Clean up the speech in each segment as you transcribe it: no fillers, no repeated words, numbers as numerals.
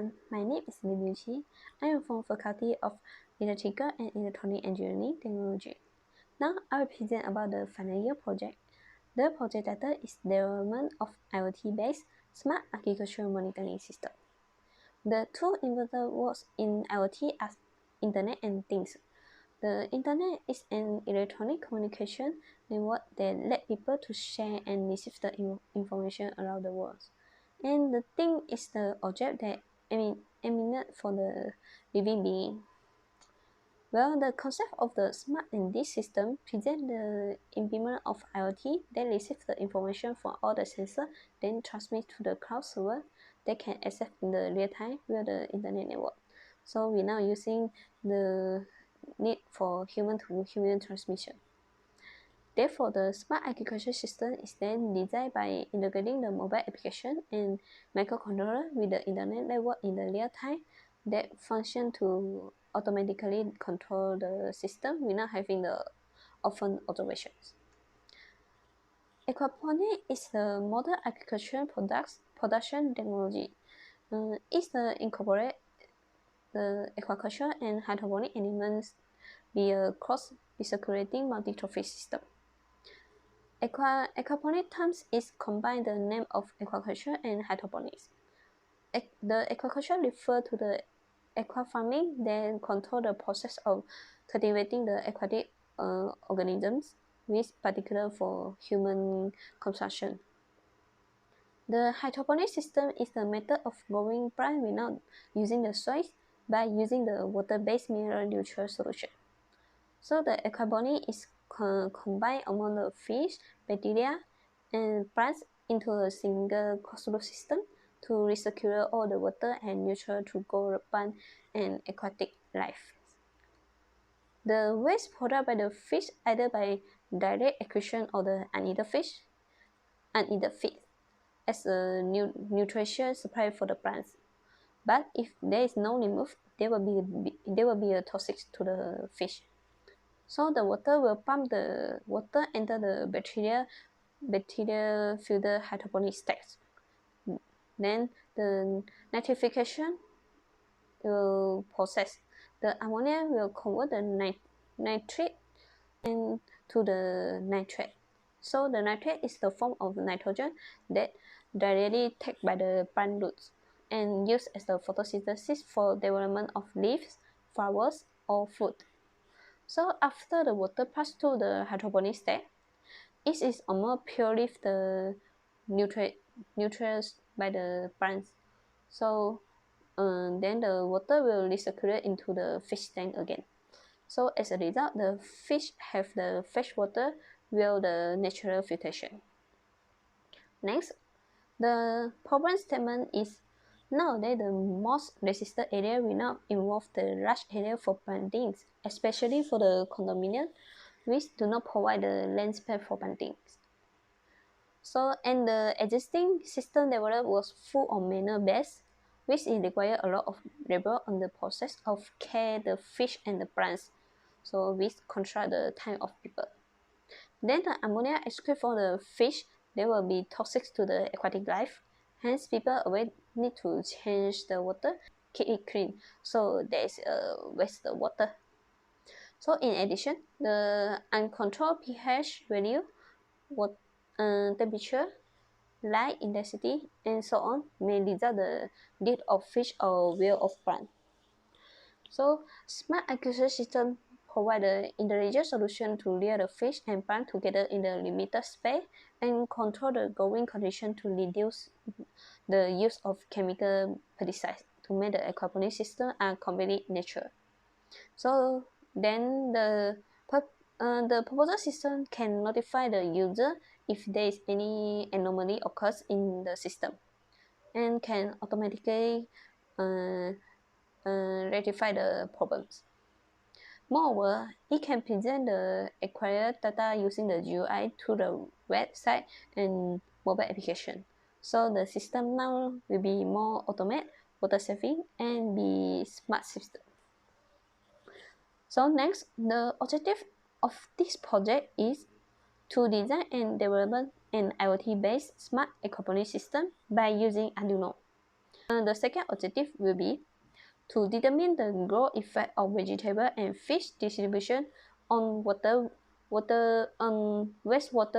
everyone, my name is Limuji. I am from Faculty of Electrical and Electronic Engineering Technology. Now I will present about the final year project. The project title is Development of IoT-based Smart Agricultural Monitoring System. The two inverted words in IoT are Internet and Things. The Internet is an electronic communication network that let people to share and receive the information around the world. And the thing is the object that emanate for the living being. Well, the concept of the smart and disk system presents the implement of IoT that receives the information from all the sensors, then transmit to the cloud server that can access in the real time via the internet network. So we're now using the need for human-to-human transmission. Therefore, the smart agriculture system is then designed by integrating the mobile application and microcontroller with the internet network in the real time that function to automatically control the system without having the often observations. Aquaponics is the modern agricultural production technology. It's the incorporate the aquaculture and hydroponic elements via cross-recirculating multi-trophic system. Aquaponic terms is combine the name of aquaculture and hydroponics. The aquaculture refer to the aqua farming, then control the process of cultivating the aquatic organisms, with particular for human consumption. The hydroponic system is the method of growing plants without using the soil by using the water-based mineral neutral solution. So the aquaponics is combined among the fish, bacteria, and plants into a single closed-loop system to recirculate all the water and nutrient to grow the plant and aquatic life. The waste produced by the fish either by direct acquisition of the uneaten feed as a nutrition supply for the plants. But if there is no remove, there will be a toxic to the fish. So the water will pump the water enter the bacteria fill the hydroponic stacks. Then the nitrification will process. The ammonia will convert the nitrate into the nitrate. So the nitrate is the form of nitrogen that directly taken by the plant roots and used as the photosynthesis for development of leaves, flowers, or fruit. So after the water passes through the hydroponic stack, it is almost purely the nutrients by the plants. So then the water will recirculate into the fish tank again. So as a result, the fish have the fresh water with the natural filtration. Next, the problem statement is nowadays the most resistant area will not involve the large area for plantings, especially for the condominium, which do not provide the land space for plantings. So, and the existing system developed was full of manual based, which it required a lot of labor on the process of care the fish and the plants. So, which control the time of people. Then the ammonia excrete from the fish, they will be toxic to the aquatic life. Hence, people always need to change the water, keep it clean. So there is waste the water. So in addition, the uncontrolled pH value, temperature, light intensity, and so on may result the death of fish or will of plant. So smart agriculture system provide an intelligent solution to rear the fish and plant together in the limited space and control the growing condition to reduce the use of chemical pesticides to make the aquaponic system completely natural. So then the proposal system can notify the user if there is any anomaly occurs in the system and can automatically rectify the problems. Moreover, it can present the acquired data using the GUI to the website and mobile application. So the system now will be more automated, water saving, and be smart system. So next, the objective of this project is to design and develop an IoT-based smart aquaponics system by using Arduino. The second objective will be to determine the growth effect of vegetable and fish distribution on wastewater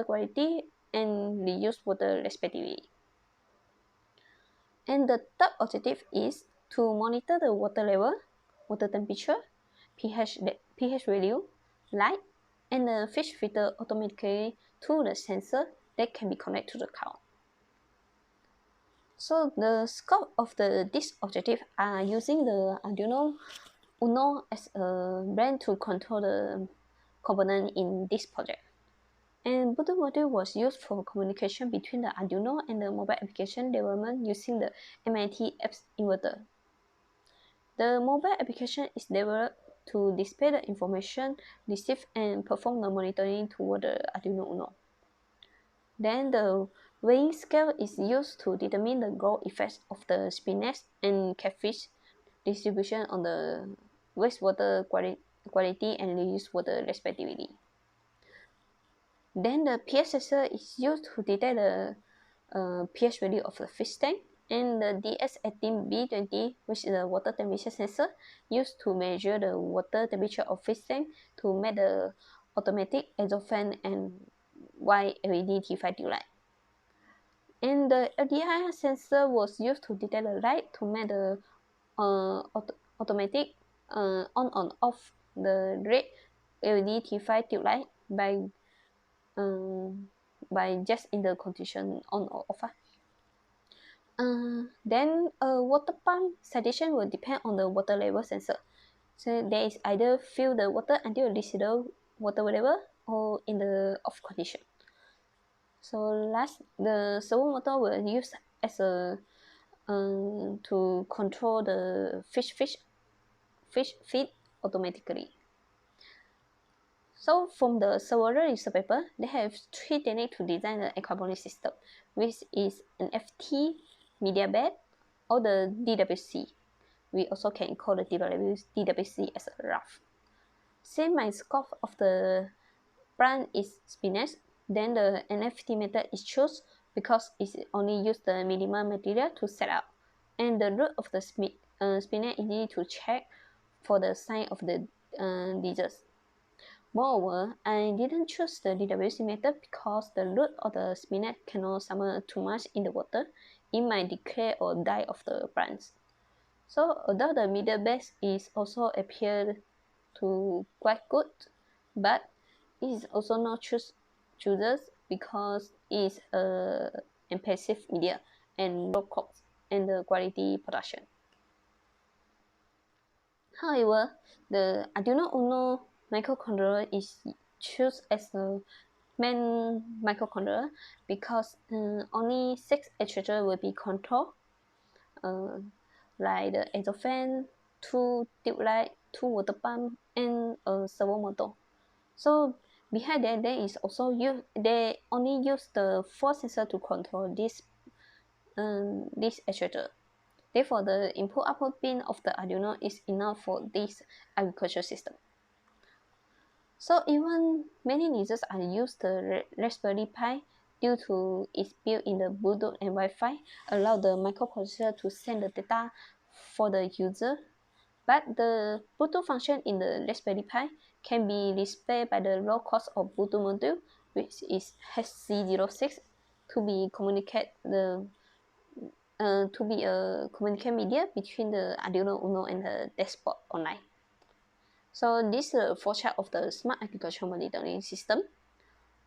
quality and reuse water respectively. And the third objective is to monitor the water level, water temperature, pH value, light, and the fish filter automatically to the sensor that can be connected to the cloud. So the scope of this objective are using the Arduino Uno as a brand to control the component in this project. And Bluetooth module was used for communication between the Arduino and the mobile application development using the MIT apps inverter. The mobile application is developed to display the information received and perform the monitoring toward the Arduino Uno. Then the weighing scale is used to determine the growth effects of the spinach and catfish distribution on the wastewater quality and reuse water respectively. Then the pH sensor is used to detect the pH value of the fish tank, and the DS18B20, which is a water temperature sensor, used to measure the water temperature of fish tank to make the automatic exhaust fan and white LED T5 tube light. And the LDI sensor was used to detect the light to make the automatic on-on-off the red LED T5 tube light by just in the condition on or off. Then a water pump citation will depend on the water level sensor. So there is either fill the water until residual water level or in the off condition. So last, the servo motor will use as a to control the fish feed automatically. So from the several user paper, they have 3 techniques to design the aquaponics system, which is an FT, media bed, or the DWC. We also can call the DWC as a rough. Since my scope of the plant is spinach, then the NFT method is chosen because it only uses the minimum material to set up, and the root of the spinach is easy to check for the sign of the disease. Moreover, I didn't choose the DWC method because the root of the spinach cannot summer too much in the water. It might decay or die of the plants. So although the middle base is also appeared to quite good, but it is also not chooses because it is a passive media and low cost and the quality production. However, the Arduino Uno microcontroller is chosen as the main microcontroller because only 6 actuators will be controlled, like the exhaust fan, 2 tube light, 2 water pump, and a servo motor. So behind that, they only use the 4 sensor to control this actuator. Therefore, the input-output pin of the Arduino is enough for this agriculture system. So even many users are used the Raspberry Pi due to its built-in the Bluetooth and Wi-Fi allow the microprocessor to send the data for the user. But the Bluetooth function in the Raspberry Pi can be displayed by the low cost of Bluetooth module, which is HC06, to be a communicate media between the Arduino Uno and the desktop online. So this is a flowchart of the smart agriculture monitoring system.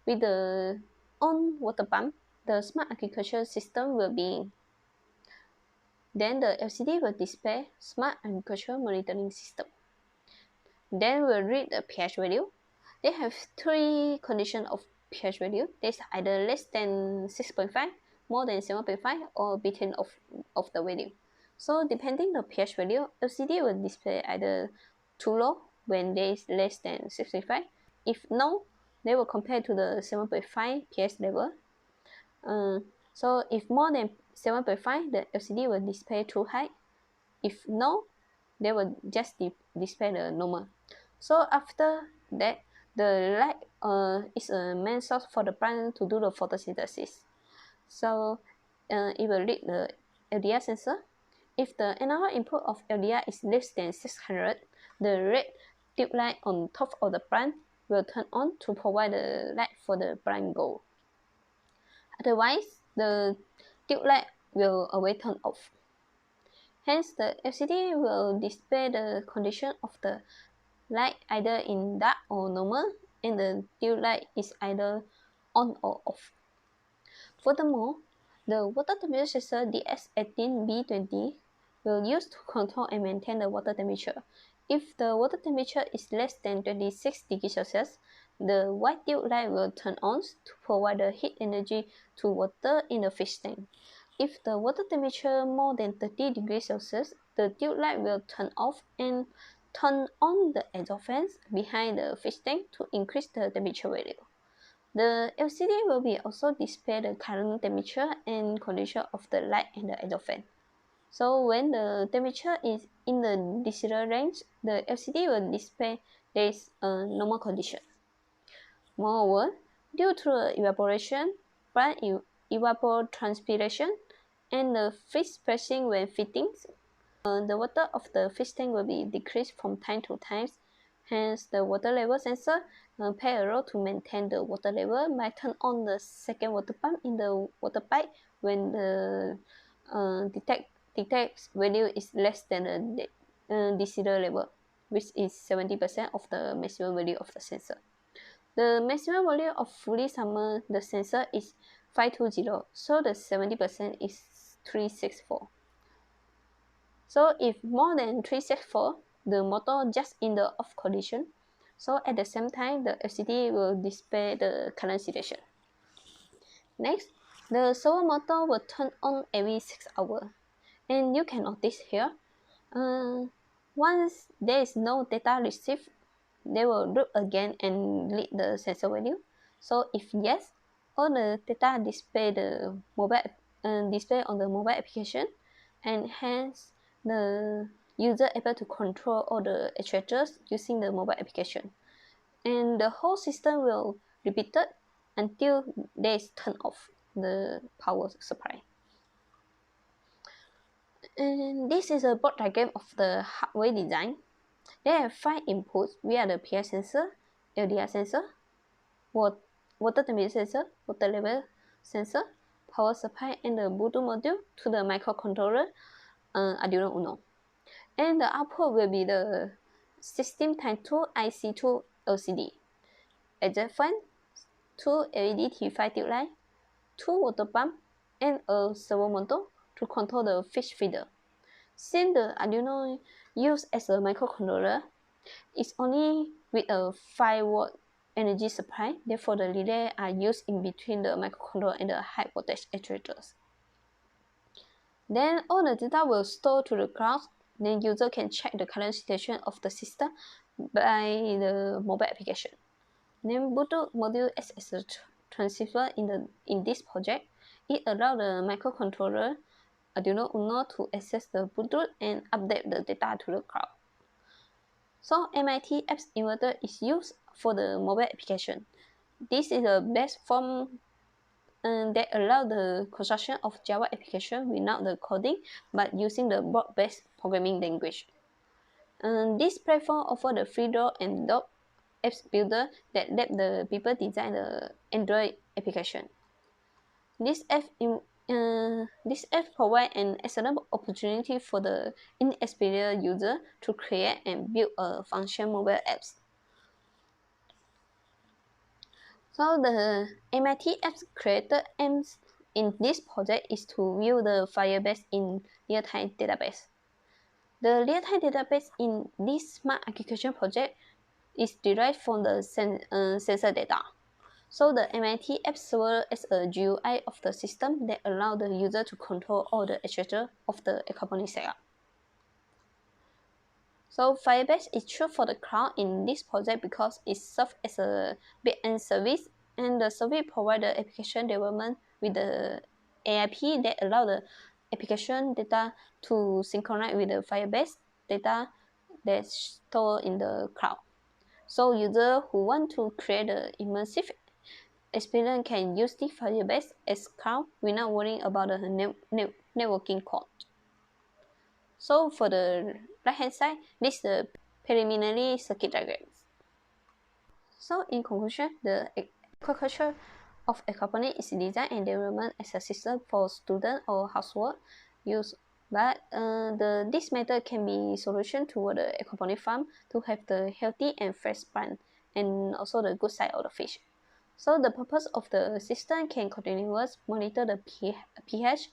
With the on water pump, the smart agriculture system will be. Then the LCD will display smart agriculture monitoring system. Then we'll read the pH value. They have 3 conditions of pH value. There's either less than 6.5, more than 7.5, or between of the value. So depending the pH value, LCD will display either too low when there is less than 6.5. If no, they will compare to the 7.5 pH level. So if more than 7.5, the LCD will display too high. If no, they will just display the normal. So after that, the light is a main source for the plant to do the photosynthesis. So it will read the LDR sensor. If the analog input of LDR is less than 600, the red tube light on top of the plant will turn on to provide the light for the plant goal. Otherwise, the tube light will always turn off. Hence, the LCD will display the condition of the light either in dark or normal, and the tube light is either on or off. Furthermore, the water temperature sensor DS18B20 will use to control and maintain the water temperature. If the water temperature is less than 26 degrees Celsius, the white tube light will turn on to provide the heat energy to water in the fish tank. If the water temperature more than 30 degrees Celsius, the tube light will turn off and turn on the exhaust fans behind the fish tank to increase the temperature value. The LCD will be also display the current temperature and condition of the light and the exhaust fan. So when the temperature is in the desired range, the LCD will display there is a normal condition. Moreover, due to evaporation, plant evapotranspiration, and the fish pressing when fittings, the water of the fish tank will be decreased from time to time. Hence, the water level sensor play a role to maintain the water level by turn on the second water pump in the water pipe when the detects value is less than the desired level, which is 70% of the maximum value of the sensor. The maximum value of fully summer the sensor is 520, so the 70% is 364. So if more than 364, the motor just in the off condition. So at the same time, the LCD will display the current situation. Next, the servo motor will turn on every 6 hours. And you can notice here, once there is no data received, they will loop again and read the sensor value. So if yes, all the data display display on the mobile application, and hence the user able to control all the actuators using the mobile application. And the whole system will repeat it until there is turn off the power supply. And this is a board diagram of the hardware design. There are 5 inputs via the PI sensor, LDR sensor, water temperature sensor, water level sensor, power supply, and the Bluetooth module to the microcontroller Arduino Uno. And the output will be the 16x2 IC2 LCD, exhaust fan, 2 LED T5 tube light, 2 water pump, and a servo motor to control the fish feeder. Since the Arduino used as a microcontroller, it's only with a 5-watt energy supply, therefore the relay are used in between the microcontroller and the high voltage actuators. Then all the data will store to the cloud. Then user can check the current situation of the system by the mobile application. Then Bluetooth module as a transceiver in this project. It allows the microcontroller Arduino Uno to access the Bluetooth and update the data to the cloud. So MIT apps inverter is used for the mobile application. This is the best form that allow the construction of Java application without the coding, but using the board-based programming language. This platform offers the FreeDraw and Doc apps builder that let the people design the Android application. This app provides an excellent opportunity for the inexperienced user to create and build a function mobile apps. So the MIT apps creator aims in this project is to view the Firebase in real-time database. The real-time database in this smart architecture project is derived from the sensor data. So the MIT app server is a GUI of the system that allows the user to control all the actuators of the aquaponics setup. So Firebase is true for the cloud in this project because it serves as a backend service, and the service provides the application development with the AIP that allow the application data to synchronize with the Firebase data that's stored in the cloud. So users who want to create an immersive experience can use the Firebase as cloud without worrying about the networking code. So for the right hand side, this is the preliminary circuit diagrams. So in conclusion, the aquaculture of aquaponics is designed and development as a system for student or household use. But this method can be solution toward the aquaponic farm to have the healthy and fresh plant and also the good side of the fish. So the purpose of the system can continuously monitor the pH,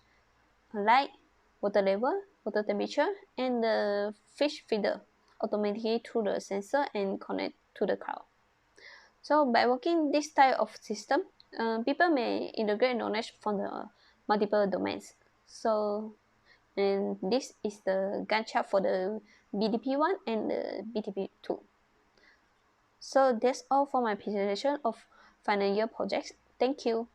light, water level, water temperature, and the fish feeder automatically through the sensor and connect to the cloud. So by working this type of system, people may integrate knowledge from the multiple domains. So, and this is the Gantt chart for the BDP1 and the BDP2. So that's all for my presentation of final year projects. Thank you.